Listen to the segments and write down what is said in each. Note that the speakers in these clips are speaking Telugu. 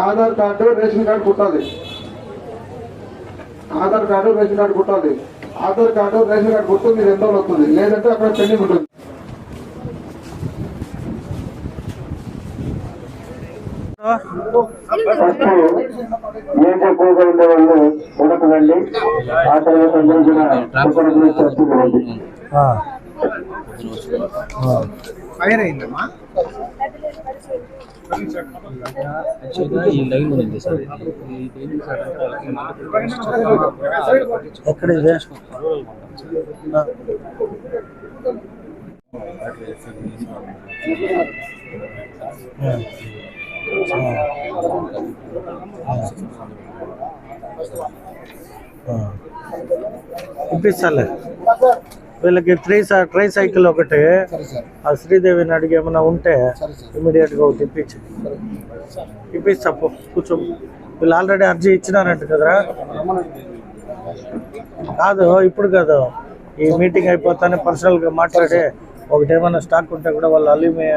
ఆధార్ కార్డు రేషన్ కార్డు కుట్టాలి. ఆధార్ కార్డు రేషన్ కార్డు కుట్టాలి. ఆధార్ కార్డు రేషన్ కార్డు కుట్టు మీరు ఎంత వస్తుంది, లేదంటే అక్కడ పెండింగ్ ఉంటుంది. ఫైర్ అయిందమ్మా. ఎక్కడ ఇదే ఇప్పిస్తాలే వీళ్ళకి ట్రై సైకిల్ ఒకటి ఆ శ్రీదేవిని అడిగి ఏమైనా ఉంటే ఇమీడియట్గా ఒకటి ఇప్పిస్తా కూర్చో. వీళ్ళు ఆల్రెడీ అర్జీ ఇచ్చినారంట కదరా? కాదు ఇప్పుడు కాదు, ఈ మీటింగ్ అయిపోతానే పర్సనల్గా మాట్లాడి ఒకటి ఏమైనా స్టాక్ ఉంటే కూడా వాళ్ళు అలీమే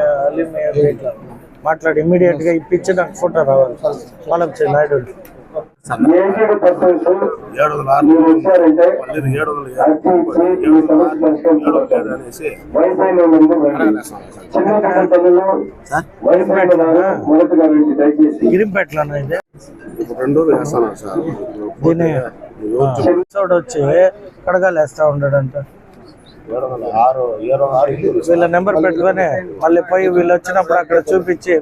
ఇట్లా మాట్లాడి ఇమీడియట్గా ఇప్పించి నాకు ఫోటో రావాలి. వాళ్ళకి చేయి నాయుడు గిరింపేటలో ఇది దీని వచ్చి కడగాలు వేస్తా ఉన్నాడంట. వీళ్ళ నెంబర్ పెట్టుకొని మళ్ళీ పోయి వీళ్ళు వచ్చినప్పుడు అక్కడ చూపించి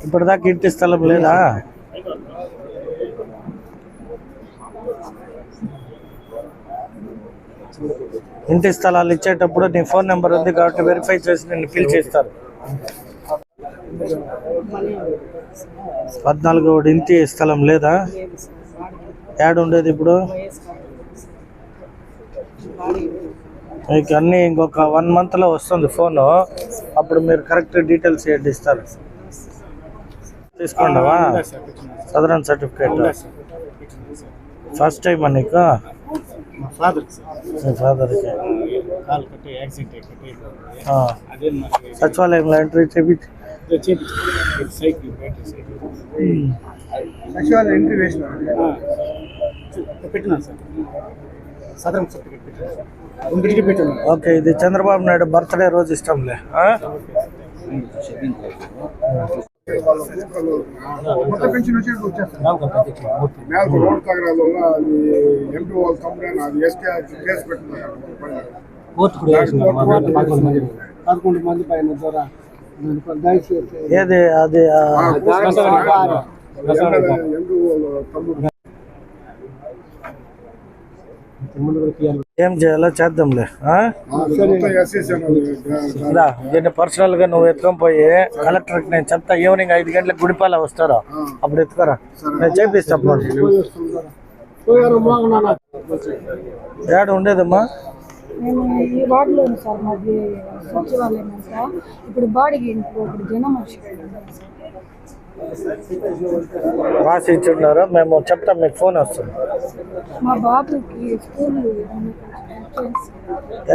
ఇప్పటిదాకా ఇంటి స్థలం లేదా? ఇంటి స్థలాలు ఇచ్చేటప్పుడు నీ ఫోన్ నెంబర్ ఉంది కాబట్టి వెరిఫై చేసి నేను ఫిల్ చేస్తారు. 14 ఇంటి స్థలం లేదా? యాడ్ ఉండేది ఇప్పుడు మీకు అన్నీ ఇంకొక 1 మంత్లో వస్తుంది ఫోను. అప్పుడు మీరు కరెక్ట్ డీటెయిల్స్ ఇస్తారు. తీసుకోండివా సదరన్ సర్టిఫికేట్ ఫస్ట్ టైం నీకు? ఫాదర్కి సచివాలయంలో ఎంట్రీ చేయించి ఓకే. ఇది చంద్రబాబు నాయుడు బర్త్డే రోజు ఇష్టంలే. ఏది అది ఏం చేయాలో చేద్దాంలే. దీన్ని పర్సనల్ గా నువ్వు ఎత్తుకొని పోయి కలెక్టర్కి నేను చెప్తా. ఈవినింగ్ 5 గంటలకు గుడిపాల వస్తారా, అప్పుడు ఎత్తుకోరా, నేను చేపిస్తా. ఏడ ఉండేదమ్మా? మేము ఈ వార్డులో సార్ మాది సచివాలయం సార్. ఇప్పుడు బాడీకి ఇప్పుడు జనం రాసి ఇచ్చున్నారు. మేము చెప్తాం, మీకు ఫోన్ వస్తుంది. మా బాబుకి స్కూల్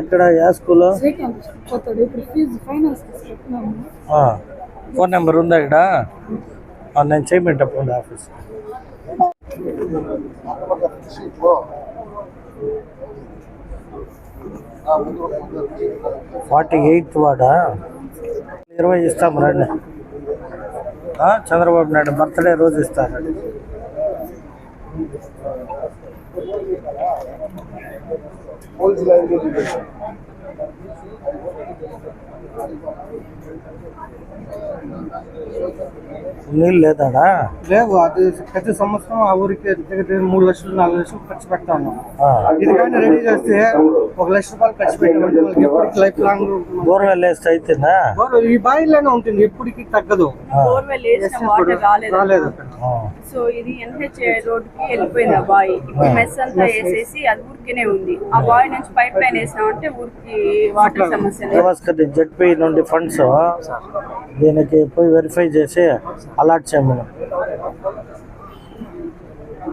ఎక్కడ? ఏ స్కూల్? ఇప్పుడు ఫీజు ఫైనాన్స్ తీసుకుంటున్నాము. ఫోన్ నెంబర్ ఉందా ఇక్కడ? నేను చేయమంటప్పుడు ఆఫీస్ 48th వార్డా 20 ఇస్తాం రండి. చంద్రబాబు నాయుడు బర్త్డే రోజు ఇస్తారు. నీళ్ళు లేదాడా? లేవు. అది ప్రతి సంవత్సరం ఆ ఊరికి దగ్గర 3 లక్షలు 4 లక్షలు ఖర్చు పెడతా ఉన్నాం. ఇది కానీ రెడీ చేస్తే 1 లక్ష రూపాయలు ఖర్చు పెట్టామంటే మనకి ఎప్పటికి లైఫ్ లాంగ్ బోర్వెల్ వేస్తే అయితేనా? ఈ బాయిలోనే ఉంటుంది, ఎప్పటికి తగ్గదు. బోర్వెల్ వేసిన వాటర్ రాలేదు అక్కడ. సో ఇది ఎన్హెచ్ రోడ్డుకి వెళ్ళిపోయింది ఆ బాయ్. ఇప్పుడు మెస్ అంతా వేసేసి అది ఊరికేనే ఉంది. ఆ బాయ్ నుంచి పైప్ లైన్ వేసామంటే ఊరికి వాటర్ సమస్య లేదు. జెడ్పీ నుండి ఫండ్స్ దీనికి పోయి వెరిఫై చేసి అలాట్ చేయమని,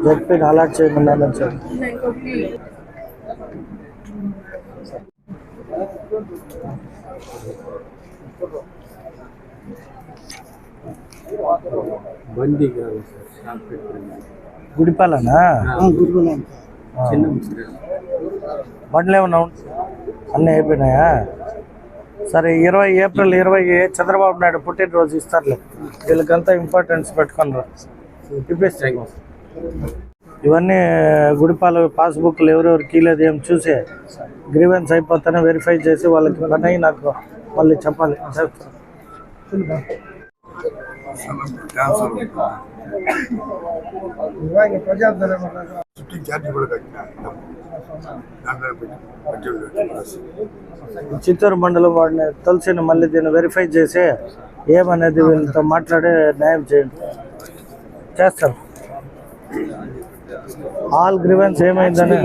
జెడ్పీని అలాట్ చేయమని సార్. గుడిపాలనా? బండ్లు ఏమన్నా అన్నీ అయిపోయినాయా? సరే, 20 ఏప్రిల్ 20 చంద్రబాబు నాయుడు పుట్టినరోజు ఇస్తారులే. వీళ్ళకంతా ఇంపార్టెన్స్ పెట్టుకున్నారు. ఇవన్నీ గుడిపాల పాస్బుక్లు ఎవరెవరు కీలేదు ఏం చూసి గ్రీవెన్స్ అయిపోతానే వెరిఫై చేసి వాళ్ళకి పని నాకు మళ్ళీ చెప్పాలి. చిత్తూరు మండలం వాడిని తులసిని మళ్ళీ దీన్ని వెరిఫై చేసి ఏమనేది వీళ్ళతో మాట్లాడి న్యాయం చేయండి. చేస్తారు. ఆల్ గ్రీవెన్స్ ఏమైందని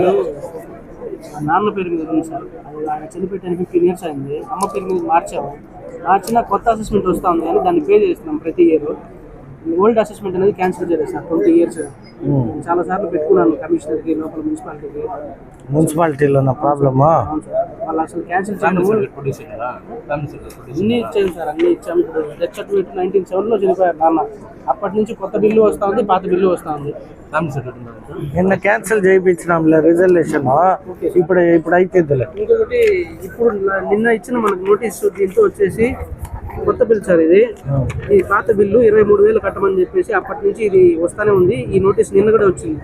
నాన్న పేరు మీద ఉంది సార్. అది ఆయన చనిపోయి 15 years అయింది. అమ్మ పేరు మీద మార్చిన కొత్త అసెస్మెంట్ వస్తూ ఉంది కానీ దాన్ని పే చేస్తున్నాం ప్రతి ఇయర్. ఓల్డ్ అసెస్మెంట్ అనేది క్యాన్సిల్ చేయలేదు సార్ 20 years. చాలా సార్లు పెట్టుకున్నాను కమిషనర్కి, లోపల మున్సిపాలిటీలో నా ప్రాబ్లమా? వాళ్ళు అసలు క్యాన్సిల్ చేయడం. అన్నీ ఇచ్చాము సార్, అన్నీ ఇచ్చాము. ఇప్పుడు డెత్ సర్టిఫికేట్ 1997లో చనిపోయారు నాన్న. అప్పటి నుంచి కొత్త బిల్లు వస్తూ ఉంది, పాత బిల్లు వస్తూ ఉంది. నిన్న క్యాన్సిల్ చేయించినాంలే రిజల్యూషన్. ఇప్పుడు అయితేలే. ఇంకొకటి ఇప్పుడు నిన్న ఇచ్చిన మనకు నోటీస్, దీంతో వచ్చేసి కొత్త బిల్ సార్ ఇది. ఈ పాత బిల్లు 23,000 కట్టమని చెప్పేసి అప్పటి నుంచి ఇది వస్తానే ఉంది. ఈ నోటీస్ నిన్న కూడా వచ్చింది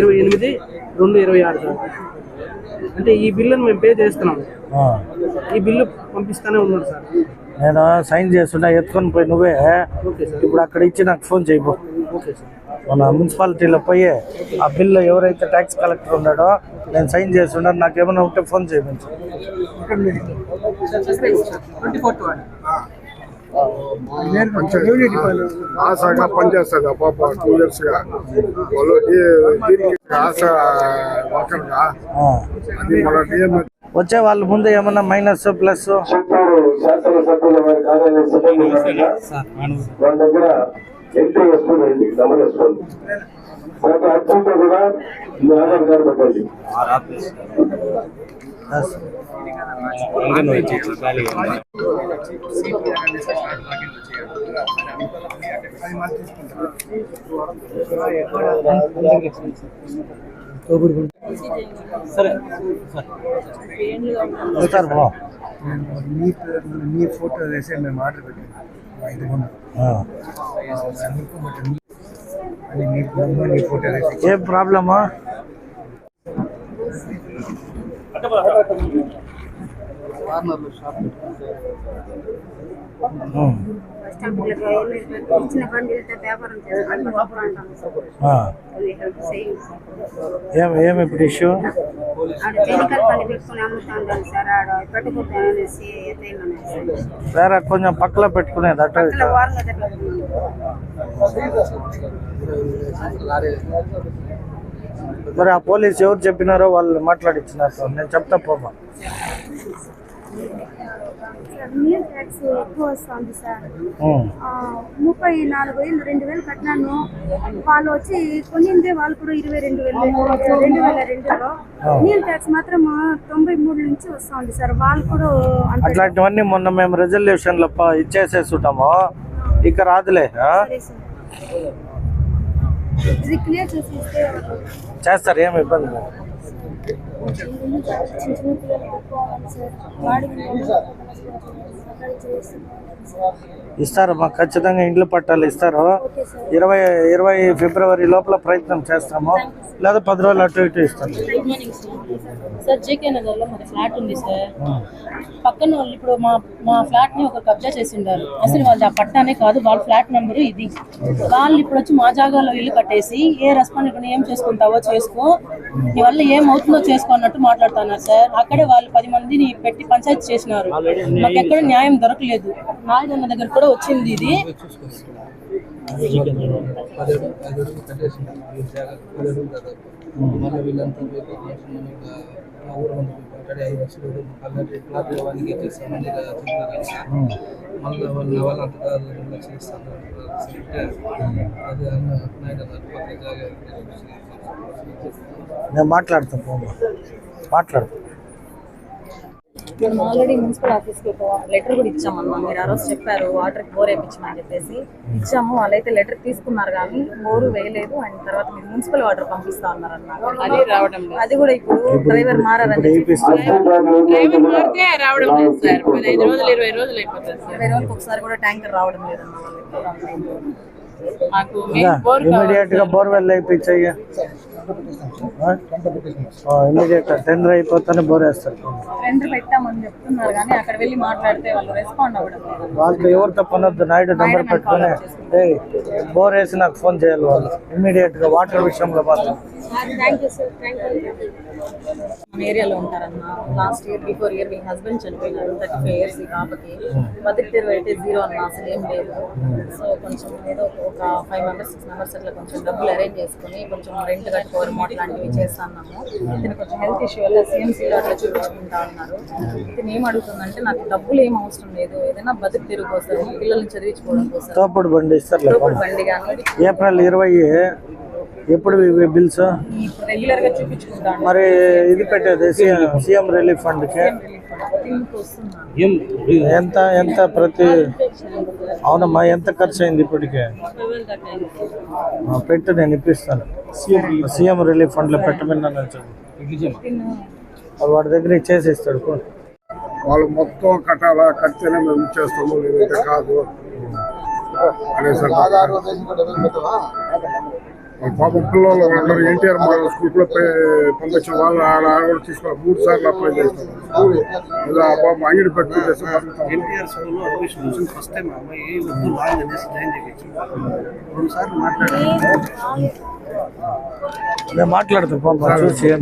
28/2/26 సార్. అంటే ఈ బిల్లును మేము పే చేస్తున్నాం. ఈ బిల్లు పంపిస్తానే ఉన్నారు సార్. నేను సైన్ చేస్తున్నా, ఎత్తుకొని పోయి నువ్వే ఇప్పుడు అక్కడ ఇచ్చి నాకు ఫోన్ చేయబో. Okay sir. మన మున్సిపాలిటీలో పోయి ఆ బిల్లు ఎవరైతే ట్యాక్స్ కలెక్టర్ ఉన్నాడో నేను సైన్ చేస్తున్నాను, నాకు ఏమైనా ఉంటే ఫోన్ చేయమని. ఆశగా పనిచేస్తుంది పాప 2 years గా వాళ్ళు ఆశ వర్కర్గా. అది మన డిఎం వచ్చే వాళ్ళ ముందు ఏమన్నా మైనస్ ప్లస్ శాసనసభ్యుల వారి కార్యాలయం వాళ్ళ దగ్గర ఎంట్రీ వేసుకోండి, నెంబర్ వేసుకోండి. ప్రతి అత్యంత కూడా మీ ఆధార్ కార్డు పెట్టండి. సరే సార్ మీ ఫోటో వేసి మేము ఆర్డర్ పెట్టాము. ఏం ప్రాబ్లమా? ఏమి ఇప్పుడు ఇష్యూ? వేరే కొంచెం పక్కలో పెట్టుకునేది అట్లా. మరి ఆ పోలీసు ఎవరు చెప్పినారో వాళ్ళు మాట్లాడిచ్చినారు. నేను చెప్తా పోమా. మీల్ ట్యాక్స్ ఎక్కువ వస్తుంది సార్. 34,000 2,000 కట్టినాను. వాళ్ళు వచ్చి కొనిందే వాళ్ళు కూడా 22,000 మీల్ ట్యాక్స్ మాత్రం 93 నుంచి వస్తుంది సార్. వాళ్ళు కూడా అట్లాంటివన్నీ మొన్న మేము రెజల్యూషన్ లో ఇచ్చేసేసుంటాము, ఇక రాదులే. ఇది క్లియర్ చేసి ఇస్తే చేస్తారు, ఏమి ఇబ్బంది లేదు. చిన్న పిల్లలు సార్. ఇస్తారు మాకు ఖచ్చితంగా ఇండ్లు పట్టాలు ఇస్తారు. 20 ఫిబ్రవరి లోపల ప్రయత్నం చేస్తాము, లేదా 10 రోజులు అటు ఇటు ఇస్తాము. సార్ జేకే నగర్లో మన ఫ్లాట్ ఉంది సార్. పక్కన వాళ్ళు ఇప్పుడు మా ఫ్లాట్ ని ఒక కబ్జా చేసి ఉన్నారు. అసలు వాళ్ళు ఆ పట్టానే కాదు, వాళ్ళ ఫ్లాట్ నెంబరు ఇది. వాళ్ళు ఇప్పుడు వచ్చి మా జాగాలో ఇల్లు కట్టేసి ఏ రెస్పాండ్ ఏం చేసుకుంటావో చేసుకో, నీ వల్ల ఏమవుతుందో చేసుకో అన్నట్టు మాట్లాడుతున్నారు సార్. అక్కడే వాళ్ళు 10 మందిని పెట్టి పంచాయతీ చేసినారు. మాకు ఎక్కడ న్యాయం దొరకలేదు. నాయుడు దగ్గర కూడా వచ్చింది ఇది. నేను మాట్లాడతాను. మేము ఆల్రెడీ మున్సిపల్ ఆఫీస్కి ఒక లెటర్ కూడా ఇచ్చామన్నా. మీరు ఆ రోజు చెప్పారు వాటర్కి బోర్ వేయించమని చెప్పేసి ఇచ్చాము. వాళ్ళైతే లెటర్ తీసుకున్నారు కానీ బోరు వేయలేదు. అండ్ తర్వాత మీరు మున్సిపల్ వాటర్ పంపిస్తా ఉన్నారు అన్నారు. అది రావడం లేదు. అది కూడా ఇప్పుడు డ్రైవర్ మారారని చెప్పి రావడం లేదు సార్. 15 రోజులు 20 రోజులు అయిపోతుంది సార్. 20 రోజులకు ఒకసారి కూడా ట్యాంకర్ రావడం లేదన్న మాకు. ఇమీడియట్ గా బోర్వెల్ అయిపోయి ఇమీడియట్ టెండర్ అయిపోతానే బోర్ వేస్తారు. టెండర్ పెట్టామని చెప్తున్నారు కానీ అక్కడ వెళ్ళి మాట్లాడితే వాళ్ళు రెస్పాండ్ అవ్వడం లేదు. వాళ్ళతో ఎవరు తప్పనొద్దు, నాయుడు నెంబర్ పెట్టుకుని బోర్ వేసి నాకు ఫోన్ చేయాలి వాళ్ళు ఇమీడియట్ గా వాటర్ విషయంలో మాత్రం. మన ఏరియాలో ఉంటారన్న. లాస్ట్ ఇయర్ బిఫోర్ ఇయర్ మీ హస్బెండ్ చనిపోయినారు. 35 years కాబట్టి బతుకు తెరువు అయితే 0 అన్న, అసలు ఏం లేదు. సో కొంచెం ఏదో ఒక 5 members 6 members అట్లా కొంచెం డబ్బులు అరేంజ్ చేసుకుని కొంచెం రెంట్ కట్టుకోవడం అట్లాంటివి చేస్తున్నాము. ఇతను కొంచెం హెల్త్ ఇష్యూ వల్ల CMCలో అట్లా చూపించుకుంటా ఉన్నారు. ఇతను ఏం అడుగుతుందంటే నాకు డబ్బులు ఏం అవసరం లేదు, ఏదైనా బతుకు తెరువు కోసం పిల్లల్ని చదివించుకోవడం కోసం తోపుడు బండి ఇస్తారు. తోపుడు బండి కానీ ఏప్రిల్ 20 ఎప్పుడు బిల్స్ రెగ్యులర్ గా చూపించుకుంటాను. మరి ఇది పెట్టేది సీఎం రిలీఫ్ ఫండ్ కి ఎంత ప్రతి అవునమ్మా ఎంత ఖర్చు అయింది ఇప్పటికే? పెట్టు, నేను ఇప్పిస్తాను. సీఎం రిలీఫ్ ఫండ్ లో పెట్టమని వాడి దగ్గర ఇచ్చేసి ఇస్తాడు. వాళ్ళు మొత్తం కట్టాలా, కడితేనే మేము ఇచ్చేస్తాము, లేదంటే కాదు అనేసి పాపం పిల్లలు అందరూ ఎన్టీఆర్ మోడల్ స్కూల్లో పంపించిన వాళ్ళు కూడా తీసుకున్నారు. 3 సార్లు అప్లై చేస్తున్నారు. ఇలా పాపం అంగడి పెట్టుకుంటే ఎన్టీఆర్ స్కూల్లో అడ్మిషన్ వచ్చింది. ఫస్ట్ టైం అమ్మాయి జాయిన్ చేయించి 2 సార్లు నేను మాట్లాడుతాను. పాప చూసి ఏం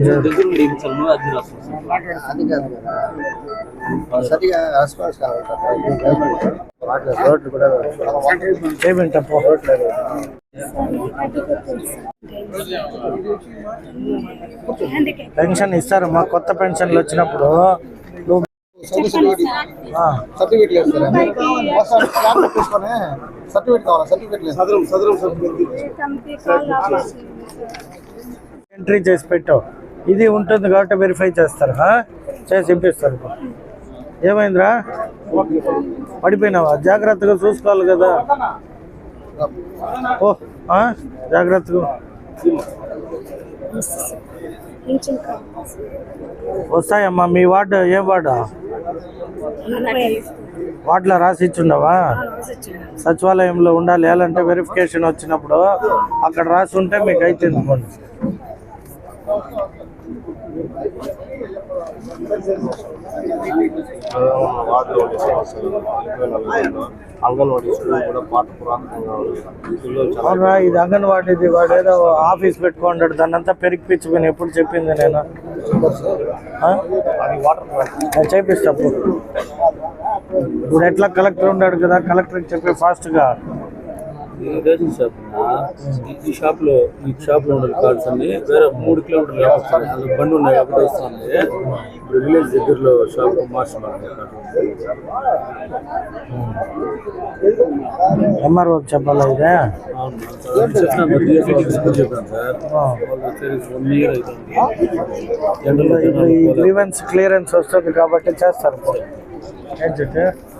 పేమెంట్ పెన్షన్ ఇస్తారమ్మా. కొత్త పెన్షన్లు వచ్చినప్పుడు ఎంట్రీ చేసి పెట్టావు. ఇది ఉంటుంది కాబట్టి వెరిఫై చేస్తారు, చేసి ఇప్పిస్తారు. ఏమైందిరా, పడిపోయినావా? జాగ్రత్తగా చూసుకోవాలి కదా. ఓ జాగ్రత్తగా వస్తాయమ్మా. మీ వార్డు ఏం వార్డా? వార్డులో రాసి ఇచ్చుండవా? సచివాలయంలో ఉండాలి. ఎలాంటి వెరిఫికేషన్ వచ్చినప్పుడు అక్కడ రాసి ఉంటే మీకు అయితే అవునా? ఇది అంగన్వాడీది. వాడు ఏదో ఆఫీస్ పెట్టుకున్నాడు, దాన్ని అంతా పెరిగిపించుకొని ఎప్పుడు చెప్పింది నేను చేపిస్తా. ఇప్పుడు ఎట్లా కలెక్టర్ ఉన్నాడు కదా, కలెక్టర్కి చెప్పి ఫాస్ట్గా రేషన్ షాప్ ఈ షాప్లో ఉండే కార్డ్స్ అన్ని వేరే 3 కిలోమీటర్లు వస్తాయి. అది బండి ఉన్నాయి కాబట్టి వస్తుంది. ఇప్పుడు విలేజ్ దగ్గరలో షాప్ మార్చుకున్నాను. ఎంఆర్ఓ చెప్పాలా? ఇదే చెప్పాను సార్. వాళ్ళు 1 year అవుతుంది. ఈ గ్రీవెన్స్ క్లియరెన్స్ వస్తుంది కాబట్టి చేస్తారు.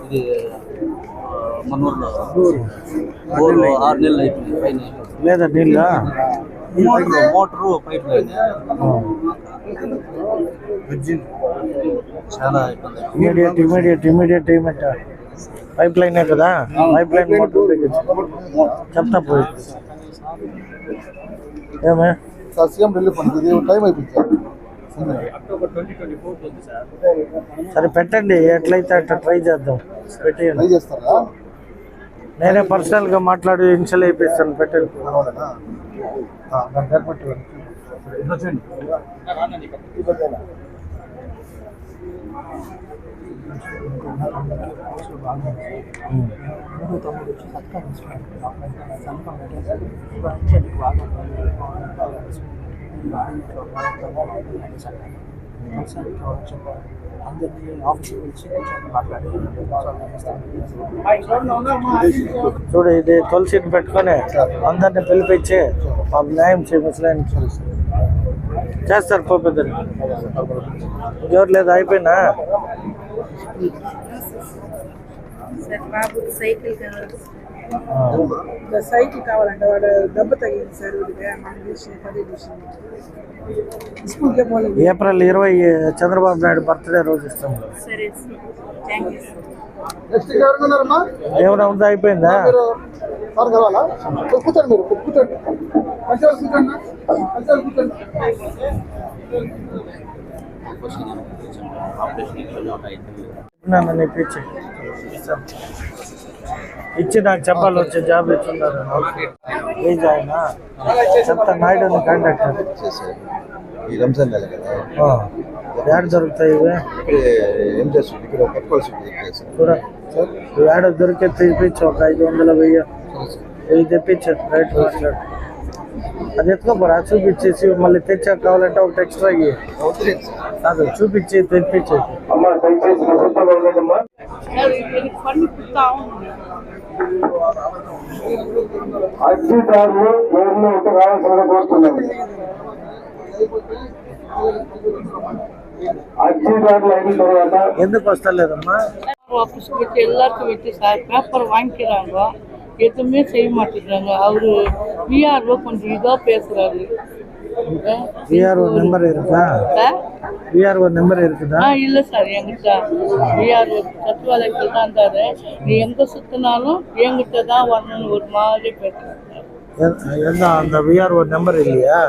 ఇది మనూరులో 6 నెలలు అయిపోయింది. లేదా నీళ్ళ మోటారు పైప్ లైన్ చాలా ఇబ్బంది. ఇమీడియట్ పైప్ లైనే కదా, పైప్ లైన్ చెప్తా పోయి ఏమే సీఎం రిలీఫ్ అనేది టైం అయిపోయింది అక్టోబర్ 2024 ఉంది సార్. సరే పెట్టండి, ఎట్లయితే అట్లా ట్రై చేద్దాం. పెట్టేయండి, ట్రై చేస్తారా? నేనే పర్సనల్గా మాట్లాడి ఇన్షియల్ అయిపోయిస్తాను. పెట్టండి. చూడు, ఇది తులసిని పెట్టుకొని అందరిని పిలిపించి మాకు న్యాయం చేయమని చేస్తారు. పోతుంది ఎవరు లేదు, అయిపోయినా సైకిల్ కావాలంటే వాడు దెబ్బ తగిలింది సార్. స్కూల్కే పోలేదు. ఏప్రిల్ 20 చంద్రబాబు నాయుడు బర్త్డే రోజు ఇస్తాం. ఏమైనా ఉందా? అయిపోయిందా? ఇచ్చి నాకు చెప్పాలి, వచ్చే జాబ్ ఇచ్చున్నారు. ఏజ్ ఆయన చెప్తా, నాయుడు కాంటాక్ట్. ఈ రంజాన్ నెల కదా, యాడ్ దొరుకుతాయి ఇవే. ఏం చేస్తుంది ఇక్కడ పట్టుకోవాల్సి చూడ, యాడ్ దొరికే తెప్పించు, ఒక 500 1000 తెప్పించారు. రైట్ మాట్లాడు, అది ఎత్తుకోపోరా, చూపించేసి మళ్ళీ తెచ్చాక కావాలంటే ఒకటి ఎక్స్ట్రా కాదు, చూపించి తెప్పించేది. అర్జీదారులు ఎవరిని ఒక రావాల్సిన కోరుతున్నాం. అర్జీదారులు అయిన తర్వాత ఎందుకు వస్తలేదమ్మా? எல்லாருக்கும் வச்சு சார் பேப்பர் வாங்கிக்கிறாங்க, எதுவுமே செய்ய மாட்டேங்கிறாங்க. அவரு விஆர்ஓ கொஞ்சம் இதா பேசுறாரு. விஆர்ஓ நம்பர் இருக்கா? விஆர்ஓ நம்பர் இருக்குதா? இல்ல சார், என்கிட்ட விஆர்ஓ சத்துவாலயத்தில் தான் இருந்தாரு. நீ எங்க சுத்தினாலும் என்கிட்ட தான் வரணும்னு ஒரு மாதிரி பேசுறாங்க. அந்த விஆர்ஓ நம்பர் இல்லையா?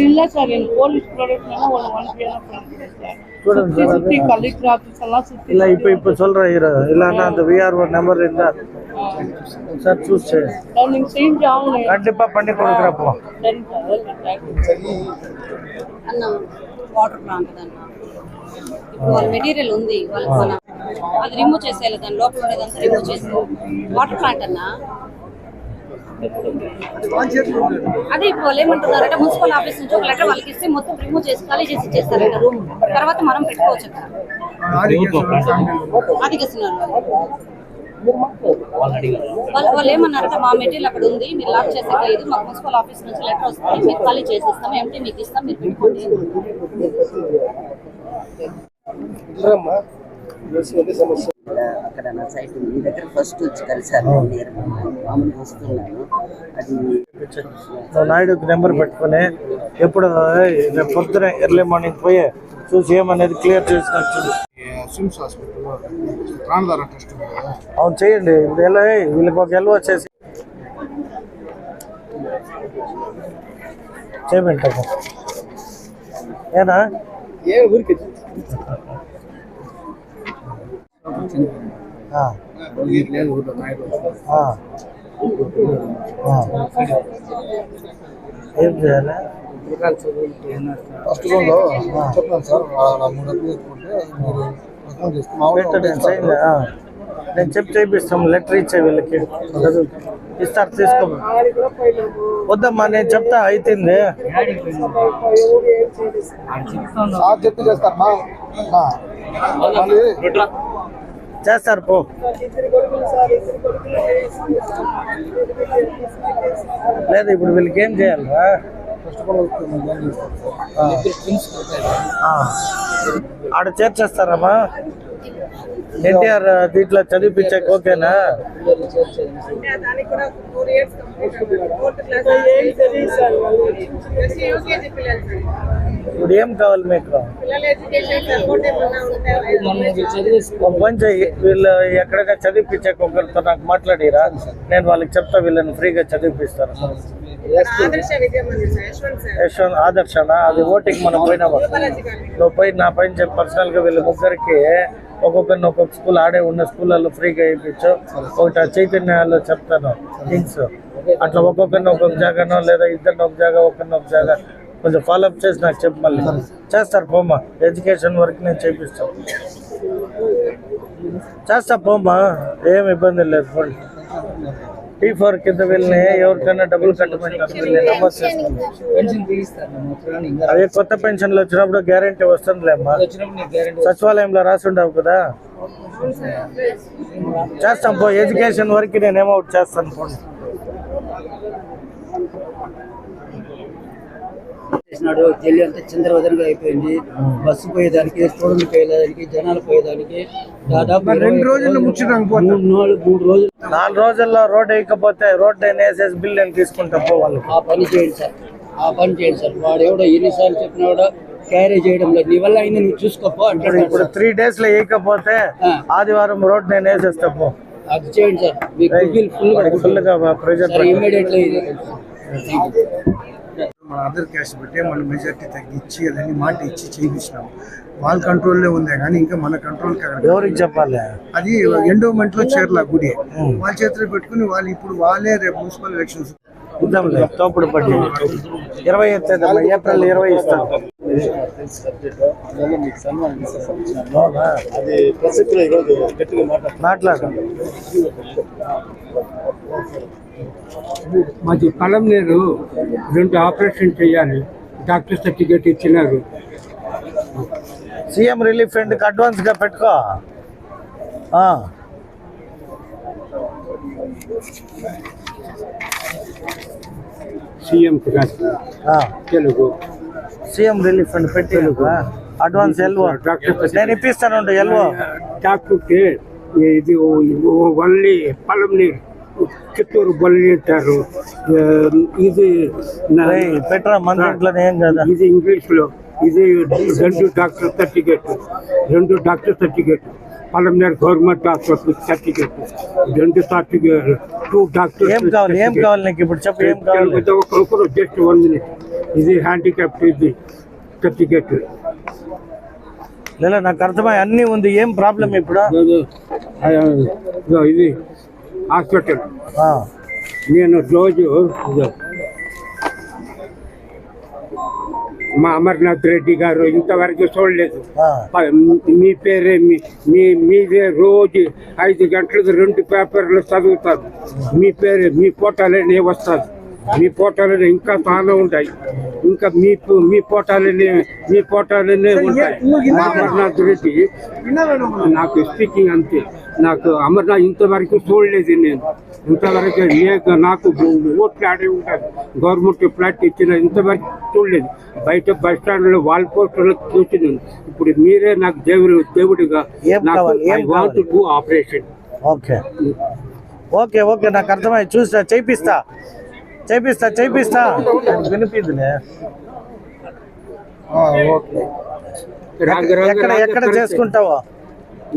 இல்ல சார், எனக்கு போலீஸ் ப்ரொடக்ஷன் சுத்தி கலெக்டர் ஆஃபீஸ் எல்லாம் சுத்தி இல்ல. இப்ப சொல்றேன், இல்லன்னா அந்த விஆர்ஓ நம்பர் இருந்தா சார் சூஸ் நீங்க செஞ்சு ஆகணும். கண்டிப்பா பண்ணி கொடுக்குறப்போ. சரி சார், ஓகே, தேங்க்யூ. అన్న వాటర్ ప్లాంట్ అన్న, ఇప్పుడు వాళ్ళ మెటీరియల్ ఉంది, వాళ్ళకి అది రిమూవ్ చేసేయాలి, దాని లోపల ఉండేదంతా రిమూవ్ చేసి. వాటర్ ప్లాంట్ అన్న, అదే ఇప్పుడు వాళ్ళు ఏమంటున్నారంటే మున్సిపల్ ఆఫీస్ నుంచి ఒక లెటర్ వాళ్ళకి ఇస్తే మొత్తం రిమూవ్ చేసి ఖాళీ చేసి ఇచ్చేస్తారంట రూమ్. తర్వాత మనం పెట్టుకోవచ్చు అక్కడ. వాళ్ళు ఏమన్నారంటే మా మెటీరియల్ అక్కడ ఉంది, మీరు లాక్ చేసేట్లేదు, మాకు మున్సిపల్ ఆఫీస్ నుంచి లెటర్ వస్తుంది, మీరు ఖాళీ చేసేస్తాం, ఎంటీ మీకు ఇస్తాం, మీరు పెట్టుకోండి. అక్కడ నా సైట్ మీ దగ్గర ఫస్ట్ వచ్చి కలిసాను, మామూలుగా వస్తున్నాను. అది నాయుడుకి నెంబర్ పెట్టుకుని ఎప్పుడు పొద్దున ఎర్లీ మార్నింగ్ పోయి చూసి ఏమనేది క్లియర్ చేసుకొచ్చింది. సిమ్స్ హాస్పిటల్లో ప్రాణదార టెస్ట్ అవును చేయండి. ఇప్పుడు ఎలా వీళ్ళకి ఒక ఎల్వ వచ్చేసి చేయమంటాము ఏనా ఏ ఊరికి ఏం చేయాలి? ఫస్ట్ రూమ్లో చెప్పాను సార్, 3 అప్లై చేసుకుంటే నేను చెప్పి చేపిస్తాం. లెటర్ ఇచ్చే వీళ్ళకి ఇస్తారు, తీసుకో. వద్దమ్మా, నేను చెప్తా, అయిపోయింది. చెప్పి చేస్తారమ్మా, చేస్తారు పో. లేదు ఇప్పుడు వీళ్ళకి ఏం చేయాలి? ఆడ చేర్చేస్తారమ్మా ఎన్టీఆర్ దీంట్లో చదివిపించాక ఓకేనా? ఇప్పుడు ఏం కావాలి మీకు? ఒక పని చెయ్యి, వీళ్ళు ఎక్కడైనా చదివిపించాక ఒకరితో నాకు మాట్లాడిరా, నేను వాళ్ళకి చెప్తా, వీళ్ళని ఫ్రీగా చదివిపిస్తాను. ఆదర్శనా? అది ఓటింగ్ మనం పోయినావా? నువ్వు పోయి నా పైన చెప్పి పర్సనల్గా వీళ్ళ ముగ్గురికి ఒక్కొక్కరిని ఒక్కొక్క స్కూల్ ఆడే ఉన్న స్కూళ్ళల్లో ఫ్రీగా వేయించు. ఒకటి చైతన్యాల్లో చెప్తాను థింగ్స్, అట్లా ఒక్కొక్కరిని ఒక్కొక్క జాగానో లేదా ఇద్దరిని ఒక జాగా ఒకరిని ఒక జాగా కొంచెం ఫాలోఅప్ చేసి నాకు చెప్పు. మళ్ళీ చేస్తారు పోమ్మా, ఎడ్యుకేషన్ వర్క్ నేను చేపిస్తాను, చేస్తా పోమ్మా, ఏం ఇబ్బంది లేదు. పోండి. T4 కింద వెళ్ళి ఎవరికైనా డబ్బులు కట్టమంటారు, నమోదు చేసుకోండి. అదే కొత్త పెన్షన్లు వచ్చినప్పుడు గ్యారంటీ వస్తుందిలేమ్మా. సచివాలయంలో రాసి ఉండవు కదా, చేస్తాం పో. ఎడ్యుకేషన్ వరకు నేను ఏమౌట్ చేస్తాను పోండి. చేసినాడు ఢిల్లీ అంతా చిందరవదనగా అయిపోయింది. బస్సు పోయేదానికి, స్టూడెంట్ పోయేదానికి, జనాలు పోయేదానికి దాదాపు 2 రోజుల్లో ముచ్చడం 3 రోజులు 4 రోజుల్లో రోడ్ వేయకపోతే రోడ్ వేసేసి బిల్ నేను తీసుకుంటా పోవాలి. ఆ పని చేయండి సార్, ఆ పని చేయండి సార్. వాడు ఎవడో ఎన్నిసార్లు చెప్పినా కూడా క్యారీ చేయడం లేదు. నీ వల్ల అయింది, నువ్వు చూసుకోపో అంటే. ఇప్పుడు 3 days లో వేయకపోతే ఆదివారం రోడ్ నేను వేసేస్తా పో. అది చేయండి సార్. ఫుల్గా ప్రెజర్ ఇమీడియట్లీ. మన అదర్ క్యాస్ట్ బట్టి మన మెజార్టీ తగ్గించి అదని మాట ఇచ్చి చేయించినాం. వాళ్ళ కంట్రోల్లో ఉందే కానీ ఇంకా మన కంట్రోల్ ఎవరికి చెప్పాలి? అది ఎండోమెంట్ లో చేరలా గుడి, వాళ్ళ చేతిలో పెట్టుకుని వాళ్ళు ఇప్పుడు వాళ్ళే రేపు మున్సిపల్ ఎలక్షన్స్ తోపుడు పట్టి 20 ఎత్తేదమ్మా, ఏప్రిల్ 20 ఇస్తాను. మాట్లాడు. మాది పలంనేరు 2 ఆపరేషన్ చేయాలి, డాక్టర్ సర్టిఫికేట్ ఇచ్చినారు. సీఎం రిలీఫ్ ఫండ్ కి అడ్వాన్స్ గా పెట్టుకో. CM Telugu CM relief fund పెట్టి అడ్వాన్స్ ఎల్వో నేను ఇప్పిస్తాను. ఎల్వో డాక్టర్కి ఇది ఓన్లీ పలంనేరు, చిత్తూరు బల్లి అంటారు. ఇది పెట్టరా మంత్రిలో ఏం కదా, ఇది ఇంగ్లీష్ లో. ఇది 2 doctor certificate, 2 doctor certificate, Palamaner government hospital certificate, 2 certificate, 2 doctor. ఏం కావాలి? ఏం కావాలి నీకు ఇప్పుడు చెప్పు, ఏం కావాలి? ఒకరు జస్ట్ 1 minute. ఇది హ్యాండిక్యాప్ట్, ఇది సర్టిఫికేట్. లేదా నాకు అర్థమై అన్నీ ఉంది, ఏం ప్రాబ్లం ఇప్పుడు? ఇది హాస్పిటల్. నేను రోజు మా అమర్నాథ్ రెడ్డి గారు ఇంతవరకు చూడలేదు. మీ పేరే మీదే రోజు 5 గంటలకు 2 పేపర్లు చదువుతారు. మీ పేరే, మీ ఫోటోలనే వస్తుంది. మీ ఫోటోలనే ఇంకా చాలా ఉంటాయి. ఇంకా మీ ఫోటోలనే ఉంటాయి. అమర్నాథ్ రెడ్డి నాకు స్పీకింగ్ అంతే. నాకు అమర్నాథ్ ఇంతవరకు చూడలేదు. నేను ఇంతవరకు నాకు ఓట్లు ఆడే ఉంటాను. గవర్నమెంట్ ఫ్లాట్ ఇచ్చిన ఇంతవరకు చూడలేదు. బయట బస్ స్టాండ్ లో వాల్ పోస్టర్లు చూసినాను. ఇప్పుడు మీరే నాకు దేవుడిగా want to operation. Okay okay okay, నాకు అర్థమై చూస్తా, చేపిస్తా వినిపిద్దులే. ఎక్కడ చేసుకుంటావో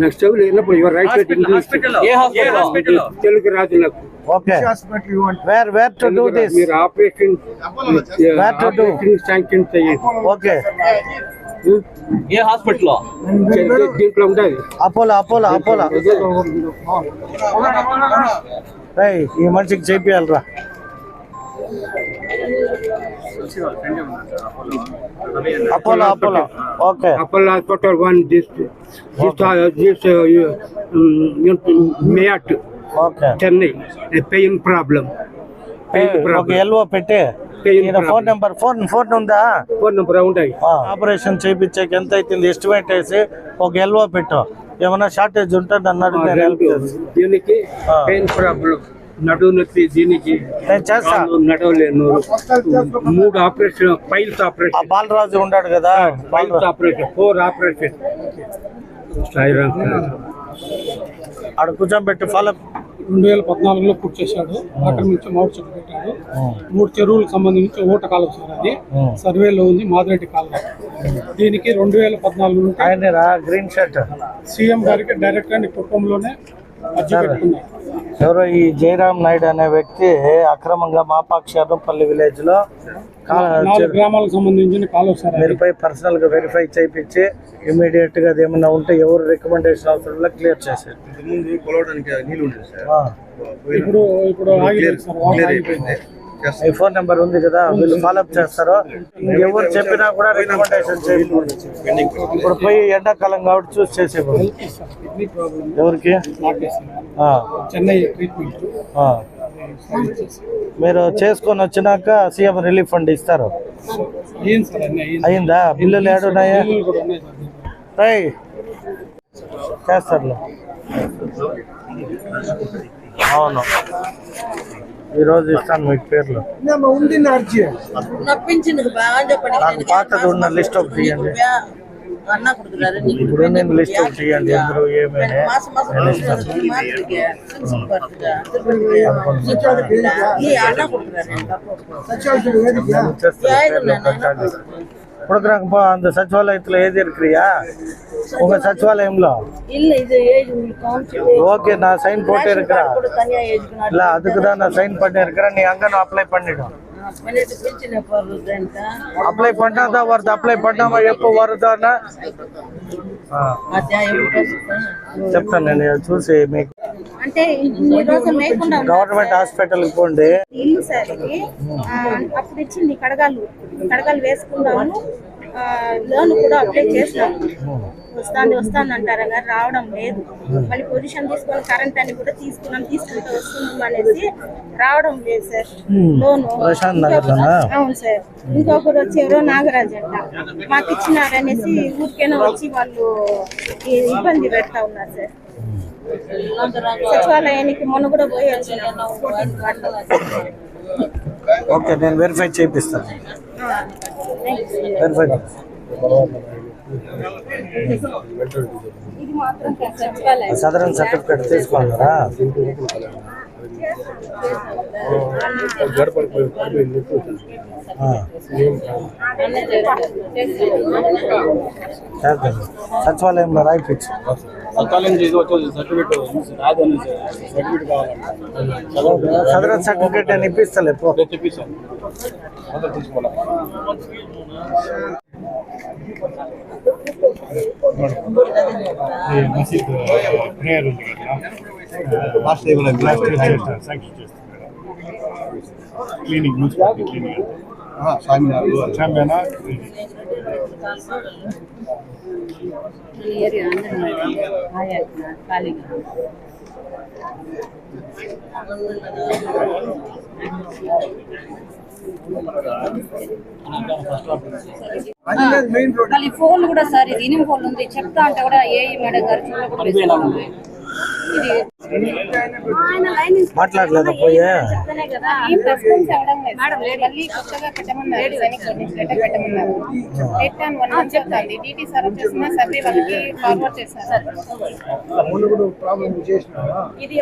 నాకు చెవులు వెళ్ళినప్పుడు రైట్ సైడ్ ఇంగ్లీష్ తెలుగు రాదు నాకు. Okay, where to do this? మీరు ఆపరేషన్ శాంక్షన్ చేయండి. ఓకే, ఏ హాస్పిటల్లో? దీంట్లో ఉంటుంది అపోలో. ఈ మనిషికి చేపియాలరా. Apollo okay. Apollo hospital 1 this మేట్ చెన్నై. Pain problem. ఎల్వో పెట్టే ఫోన్ నెంబర్ ఉందా? ఫోన్ నెంబర్ ఉంటాయి. ఆపరేషన్ చేయించాక ఎంత అవుతుంది ఎస్టిమేట్ వేసి ఒక ఎల్వో పెట్టు. ఏమన్నా షార్టేజ్ ఉంటే నన్ను అడిగి దీనికి పెయిన్ ప్రాబ్లం నడువు నొప్పి, దీనికి నేను చేస్తా. నడవలేను. 3 ఆపరేషన్, పైల్స్ ఆపరేషన్. బాలరాజు ఉన్నాడు కదా, పైల్స్ ఆపరేషన్, 4 ఆపరేషన్. ఆడ కూర్చోబెట్టి ఫాలో 2014లో పూర్తి చేశాడు. అక్కడ నుంచి మౌట్ చెట్టు పెట్టాడు. 3 చెరువులకు సంబంధించి ఓట కాలువ సార్, అది సర్వేలో ఉంది, మాదిరెడ్డి కాలువ. దీనికి 2014 నుండి ఆయన గ్రీన్ షర్ట్ సీఎం గారికి డైరెక్ట్ గా కుప్పంలోనే అర్జీ పెట్టుకున్నారు. ఎవరో ఈ జయరామ్ నాయుడు అనే వ్యక్తి అక్రమంగా మాపాక్షర్పల్లి విలేజ్ లో 4 గ్రామాలకు సంబంధించిన కాలువ సార్. మీరుపై పర్సనల్ గా వెరిఫై చేయించి ఇమీడియట్ గా అది ఏమన్నా ఉంటే ఎవరు రికమెండేషన్ అవసరం క్లియర్ చేశారు. ఇప్పుడు ఆగిపోయింది సార్, వాటర్ ఆగిపోయింది. ఈ ఫోన్ నెంబర్ ఉంది కదా, వీళ్ళు ఫాలోఅప్ చేస్తారు. ఎవరు చెప్పినా కూడా రికమెండేషన్ చేయకూడదు. ఇప్పుడు పోయి ఎండాకాలం కాబట్టి చూసి చేసేవాళ్ళు. ఎవరికి చెన్నై ట్రీట్మెంట్ మీరు చేసుకొని వచ్చినాక సీఎం రిలీఫ్ ఫండ్ ఇస్తారు. అయిందా? బిల్లులు ఏడున్నాయా? చేస్తారు. అవును, ఈరోజు ఇస్తాను మీకు పేర్లు. నాకు పాతది ఉన్న లిస్ట్ ఒకటి ఇవ్వండి. ఇప్పుడు నేను లిస్ట్ ఒకటి ఇవ్వండి, అందరూ ఏమైనా கொடுக்குறாங்கப்பா. அந்த சச்சிவாலயத்தில் எழுதி இருக்கிறியா உங்க சச்சிவாலயம்ல? ஓகே, நான் சைன் போட்டு இருக்கிறேன். இல்ல, அதுக்கு தான் நான் சைன் பண்ணி இருக்கிறேன். நீ அங்க நான் அப்ளை பண்ணிடும். అప్లై పడ్డా వరద, అప్లై పడ్డామా ఎప్పుడు వరదనా చెప్తాను నేను చూసి మీకు. అంటే గవర్నమెంట్ హాస్పిటల్కి పోండి. ఇల్లు సార్ ఇది, అప్పుడు ఇచ్చింది కడగాలు వేసుకున్నాము. లోన్ కూడా అప్లై చేస్తాము. వస్తాను అంటారు కానీ రావడం లేదు. మళ్ళీ పొజిషన్ తీసుకొని కరెంట్ అని కూడా తీసుకుంటే వస్తున్నాం అనేసి రావడం లేదు సార్. లోన్ అవును సార్. ఇంకొకరు వచ్చి ఎవరో నాగరాజ్ అంట మాకు ఇచ్చినారనేసి ఊరికేనా వచ్చి వాళ్ళు ఇబ్బంది పెడతా ఉన్నారు సార్. సచివాలయానికి మొన్న కూడా పోయి వచ్చినాను. ఓకే, నేను వెరిఫై చేపిస్తాను. వెరిఫై సదరన్ సర్టిఫికేట్ తీసుకున్నారా? సచివాలయంలో రాయిపించు. సదరన్ సర్టిఫికేట్ అని ఇప్పిస్తలే పో. మసీద్ ప్రేయర్ ఉంది కదా, క్లినిక్ మున్సిపాలిటీ క్లినిక్ చాంబేనా మళ్ళీ ఫోన్ కూడా సార్, ఇది ఇనిం ఫోన్ ఉంది. చెప్తా అంటే కూడా ఏఈ మేడం గారు చూడకుండా మాట్లాడలేదా పోయే? ఇది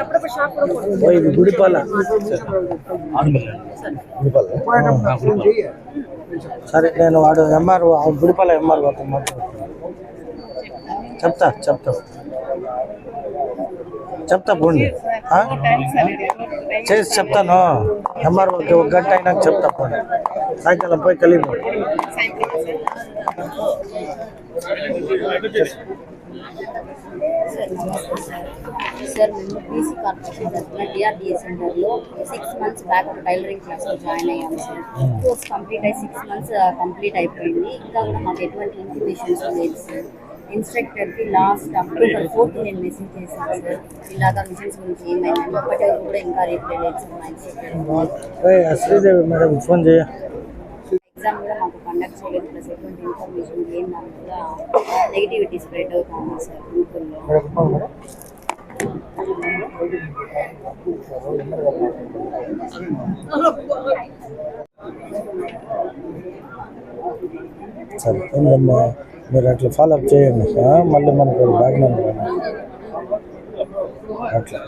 గుడిపాల. సరే, నేను వాడు ఎంఆర్ఓ, గుడిపాల ఎంఆర్ఓ చెప్తా పోండి. చేసి చెప్తాను. ఎంఆర్ఓకి 1 గంట అయినాక చెప్తా పోండి. సాయంకాలం పోయి కలిపి సార్, మేము బీసీ కార్పొరేషన్ తరఫున డిఆర్డిఏ సెంటర్లో 6 months బ్యాక్ ఒక టైలరింగ్ క్లాస్లో జాయిన్ అయ్యాము సార్. కోర్స్ కంప్లీట్ అయ్యి 6 months కంప్లీట్ అయిపోయింది. ఇంకా కూడా మాకు ఎటువంటి ఇన్ఫర్మేషన్స్ లేదు సార్. ఇన్స్ట్రక్టర్కి లాస్ట్ అక్టోబర్ 4th నేను మెసేజ్ చేశాను సార్, ఇలాగా మిషన్స్ గురించి ఏమైందని. ఇప్పటి వరకు కూడా ఇంకా రిప్లై లేదు సార్. శ్రీదేవి మేడం ఫోన్ చేయ. ఎగ్జామ్ కూడా మాకు కండక్ట్ చేయలేదు. ప్లస్ ఎటువంటి ఇన్ఫర్మేషన్ ఏం దాని కూడా నెగిటివిటీ స్ప్రెడ్ అవుతుంది సార్ గ్రూపుల్లో. సరే ఏంటమ్మా మీరు అట్లా ఫాలోఅప్ చేయండి మళ్ళీ మనకు బ్యాక్ నెంబర్ అట్లా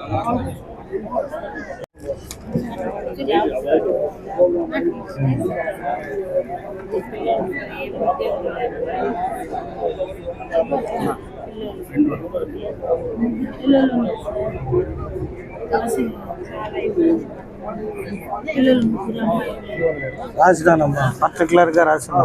రాసినానమ్మా పర్టికులర్గా రాసినా